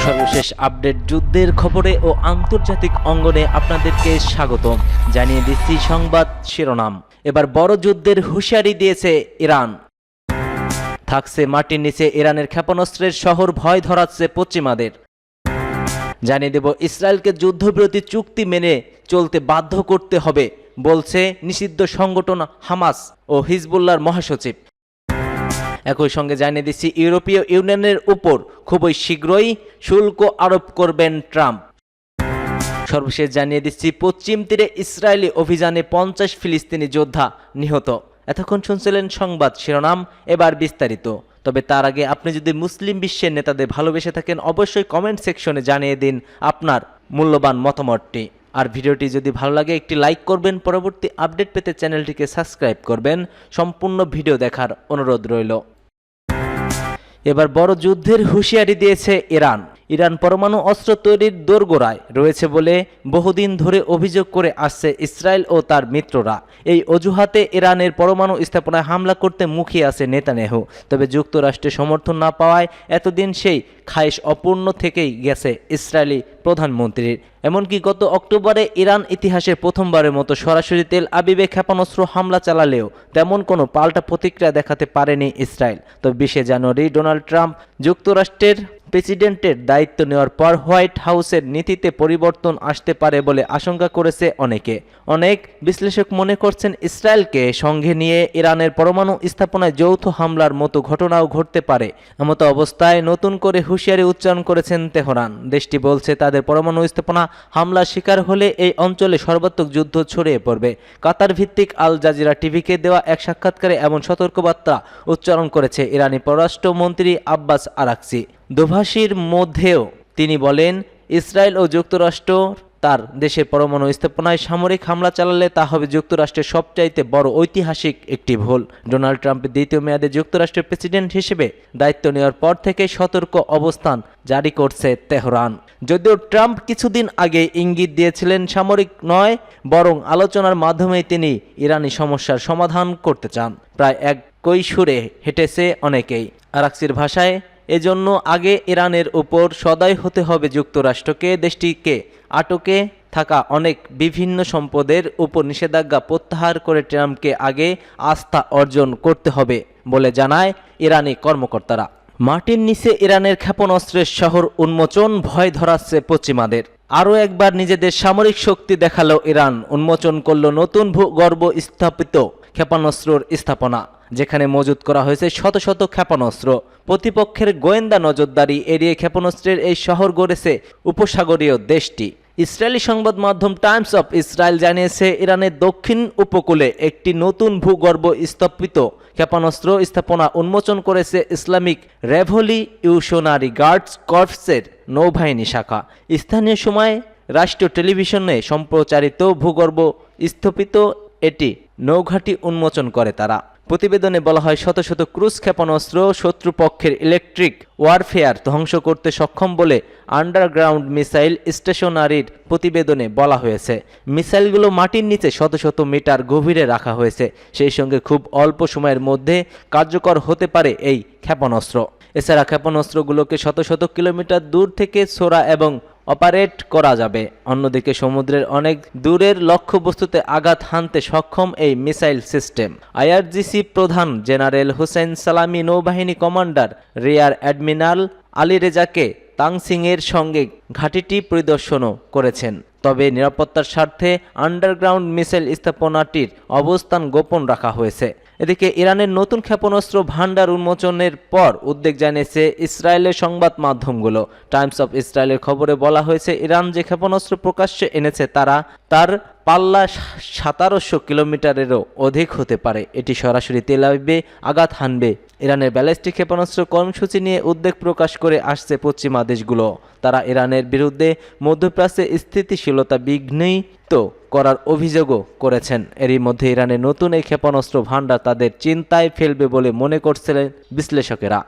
সর্বশেষ আপডেট যুদ্ধের খবরে ও আন্তর্জাতিক অঙ্গনে আপনাদেরকে স্বাগতম। জানিয়ে দিচ্ছি সংবাদ শিরোনাম। এবার বড় যুদ্ধের হুঁশিয়ারি দিয়েছে ইরান। থাকছে মাটির নিচে ইরানের ক্ষেপণাস্ত্রের শহর, ভয় ধরাচ্ছে পশ্চিমাদের। জানিয়ে দেব ইসরায়েলকে যুদ্ধবিরতি চুক্তি মেনে চলতে বাধ্য করতে হবে বলছে নিষিদ্ধ সংগঠন হামাস ও হিজবুল্লাহর মহাসচিব। একই সঙ্গে জানিয়ে দিচ্ছি ইউরোপীয় ইউনিয়নের উপর খুবই শীঘ্রই শুল্ক আরোপ করবেন ট্রাম্প। সর্বশেষ জানিয়ে দিচ্ছি পশ্চিম তীরে ইসরায়েলি অভিযানে 50 ফিলিস্তিনি যোদ্ধা নিহত। এতক্ষণ শুনছিলেন সংবাদ শিরোনাম, এবার বিস্তারিত। তবে তার আগে আপনি যদি মুসলিম বিশ্বের নেতাদের ভালোবেসে থাকেন অবশ্যই কমেন্ট সেকশনে জানিয়ে দিন আপনার মূল্যবান মতামতটি। আর ভিডিওটি যদি ভালো লাগে একটি লাইক করবেন, পরবর্তী আপডেট পেতে চ্যানেলটিকে সাবস্ক্রাইব করবেন। সম্পূর্ণ ভিডিও দেখার অনুরোধ রইল। এবার বড় যুদ্ধের হুঁশিয়ারি দিয়েছে ইরান। ইরান পরমাণু অস্ত্র তৈরির দোরগোড়ায় রয়েছে বলে বহুদিন ধরে অভিযোগ করে আসছে ইসরায়েল ও তার মিত্ররা। এই অজুহাতে ইরানের পরমাণু স্থাপনায় হামলা করতে মুখিয়ে আছে নেতানিয়াহু। তবে যুক্তরাষ্ট্রের সমর্থন না পাওয়ায় এতদিন সেই খায়েশ অপূর্ণ থেকেই গেছে ইসরায়েলি প্রধানমন্ত্রীর। এমনকি গত অক্টোবরে ইরান ইতিহাসের প্রথমবারের মতো সরাসরি তেল আবিবে ক্ষেপণাস্ত্র হামলা চালালেও তেমন কোনো পাল্টা প্রতিক্রিয়া দেখাতে পারেনি ইসরায়েল। তবে 20 জানুয়ারি ডোনাল্ড ট্রাম্প যুক্তরাষ্ট্রের প্রেসিডেন্টের দায়িত্ব নেওয়ার পর হোয়াইট হাউসের নীতিতে পরিবর্তন আসতে পারে বলে আশঙ্কা করেছে অনেকে। অনেক বিশ্লেষক মনে করছেন ইসরায়েলকে সঙ্গে নিয়ে ইরানের পরমাণু স্থাপনায় যৌথ হামলার মতো ঘটনাও ঘটতে পারে। এমতো অবস্থায় নতুন করে হুঁশিয়ারি উচ্চারণ করেছেন তেহরান। দেশটি বলছে তাদের পরমাণু স্থাপনা হামলার শিকার হলে এই অঞ্চলে সর্বাত্মক যুদ্ধ ছড়িয়ে পড়বে। কাতার ভিত্তিক আল জাজিরা টিভিকে দেওয়া এক সাক্ষাৎকারে এমন সতর্কবার্তা উচ্চারণ করেছে ইরানি পররাষ্ট্রমন্ত্রী আব্বাস আরাকচি। দোভাষীর মধ্যেও তিনি বলেন, ইসরায়েল ও যুক্তরাষ্ট্র তার দেশের পরমাণু স্থাপনায় সামরিক হামলা চালালে তা হবে যুক্তরাষ্ট্রের সবচাইতে বড় ঐতিহাসিক একটি ভুল। ডোনাল্ড ট্রাম্পের দ্বিতীয় মেয়াদে যুক্তরাষ্ট্রের প্রেসিডেন্ট হিসেবে দায়িত্ব নেওয়ার পর থেকে সতর্ক অবস্থান জারি করছে তেহরান। যদিও ট্রাম্প কিছুদিন আগে ইঙ্গিত দিয়েছিলেন সামরিক নয় বরং আলোচনার মাধ্যমেই তিনি ইরানি সমস্যার সমাধান করতে চান। প্রায় একই সুরে হেঁটেছে অনেকেই। আরাকচির ভাষায়, এজন্য আগে ইরানের উপর সদয় হতে হবে যুক্তরাষ্ট্রকে। দেশটিকে আটকে থাকা অনেক বিভিন্ন সম্পদের উপর নিষেধাজ্ঞা প্রত্যাহার করে ট্রাম্পকে আগে আস্থা অর্জন করতে হবে বলে জানায় ইরানি কর্মকর্তারা। মাটির নিচে ইরানের ক্ষেপণাস্ত্রের শহর উন্মোচন, ভয় ধরাচ্ছে পশ্চিমাদের। আরও একবার নিজেদের সামরিক শক্তি দেখালো ইরান। উন্মোচন করল নতুন ভূগর্ভ স্থাপিত ক্ষেপণাস্ত্রের স্থাপনা, যেখানে মজুত করা হয়েছে শত শত ক্ষেপণাস্ত্র। প্রতিপক্ষের গোয়েন্দা নজরদারি এড়িয়ে ক্ষেপণাস্ত্রের এই শহর গড়েছে উপসাগরীয় দেশটি। ইসরায়েলি সংবাদ মাধ্যম টাইমস অফ ইসরায়েল জানিয়েছে ইরানের দক্ষিণ উপকূলে একটি নতুন ভূগর্ভ স্থাপিত ক্ষেপণাস্ত্র স্থাপনা উন্মোচন করেছে ইসলামিক রেভলিউশনারি গার্ডস কর্পসের নৌবাহিনী শাখা। স্থানীয় সময় রাষ্ট্রীয় টেলিভিশনে সম্প্রচারিত ভূগর্ভ স্থাপিত এটি নৌঘাঁটি উন্মোচন করে তারা। প্রতিবেদনে বলা হয় শত শত ক্রুজ ক্ষেপণাস্ত্র শত্রুপক্ষের ইলেকট্রিক ওয়ারফেয়ার ধ্বংস করতে সক্ষম বলে আন্ডারগ্রাউন্ড মিসাইল স্টেশনারির প্রতিবেদনে বলা হয়েছে। মিসাইলগুলো মাটির নিচে শত শত মিটার গভীরে রাখা হয়েছে। সেই সঙ্গে খুব অল্প সময়ের মধ্যে কার্যকর হতে পারে এই ক্ষেপণাস্ত্র। এছাড়া ক্ষেপণাস্ত্রগুলোকে শত শত কিলোমিটার দূর থেকে ছোড়া এবং অপারেট করা যাবে। অন্যদিকে সমুদ্রের অনেক দূরের লক্ষ্যবস্তুতে আঘাত হানতে সক্ষম এই মিসাইল সিস্টেম। আইআরজিসি প্রধান জেনারেল হোসেন সালামি নৌবাহিনী কমান্ডার রিয়ার অ্যাডমিরাল আলী রেজাকে তাংসিংয়ের সঙ্গে ঘাঁটিটি পরিদর্শনও করেছেন। তবে নিরাপত্তার স্বার্থে আন্ডারগ্রাউন্ড মিসাইল স্থাপনাটির অবস্থান গোপন রাখা হয়েছে। এদিকে ইরানের নতুন ক্ষেপণাস্ত্র ভান্ডার উন্মোচনের পর উদ্বেগ জানিয়েছে ইসরায়েলের সংবাদ মাধ্যমগুলো। টাইমস অফ ইসরায়েলের খবরে বলা হয়েছে, ইরান যে ক্ষেপণাস্ত্র প্রকাশ্যে এনেছে তার পাল্লা 1700 কিলোমিটারেরও অধিক হতে পারে। এটি সরাসরি তেল আবিবে আঘাত হানবে। ইরানের ব্যালিস্টিক ক্ষেপণাস্ত্র কর্মসূচি নিয়ে উদ্বেগ প্রকাশ করে আসছে পশ্চিমা দেশগুলো। তারা ইরানের বিরুদ্ধে মধ্যপ্রাচ্যে স্থিতিশীলতা বিঘ্নিত করার অভিযোগও করেছেন। এরই মধ্যে ইরানের নতুন এই ক্ষেপণাস্ত্র ভান্ডার তাদের চিন্তায় ফেলবে বলে মনে করছিলেন বিশ্লেষকেরা।